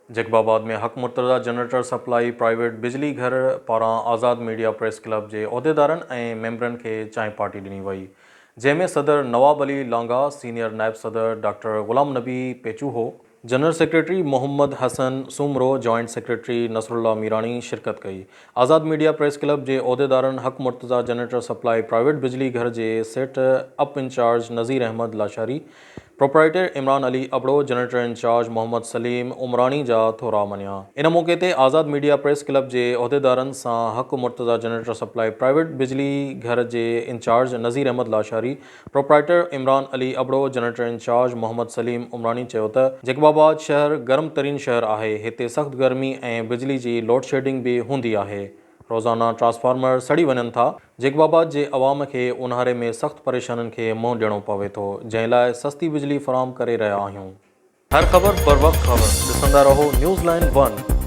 जैकबाबाद में हक Murtaza generator supply private बिजली घर पारां आज़ाद मीडिया प्रेस क्लब के उहदेदारनि ऐं मेंबरनि खे चांहि पार्टी ॾिनी वई, जंहिंमें सदर नवाब अली लांगा, सीनियर नायब सदर doctor Ghulam Nabi Pechuho, general secretary Mohammad Hasan Soomro, joint secretary Nasrullah Mirani शिरकत कई। आज़ाद मीडिया प्रेस क्लब के उहदेदारनि हक मुर्तज़ा जनरेटर सप्लाई प्राइवेट बिजली घर के set up incharge Nazir Ahmed Lashari, proprietor Imran Ali Abro, generator incharge Mohammad Saleem Umrani जा थोरा मनिया। इन मौके ते आज़ाद मीडिया प्रेस क्लब के उहदेदारनि सां हक मुर्तज़ा जनरेटर सप्लाई प्राइवेट बिजली घर के incharge Nazir Ahmed Lashari, proprietor Imran Ali Abro, generator incharge Mohammad Saleem Umrani चयो त जैकबाबाद शहर गर्म तरीन शहर है। हिते सख्त गर्मी ऐं बिजली की लोड शेडिंग भी होंदी है। रोज़ाना ट्रांसफार्मर सड़ी वञनि था। जैकबाबाद के अवाम के उन्हारे में सख्त परेशानियों के मुंह ॾियणो पवे थो, जंहिं लाइ सस्ती बिजली फराहम करे रहिया आहियूं। हर ख़बर बर वक्त ख़बर ॾिसंदा रहो न्यूज़ लाइन 1।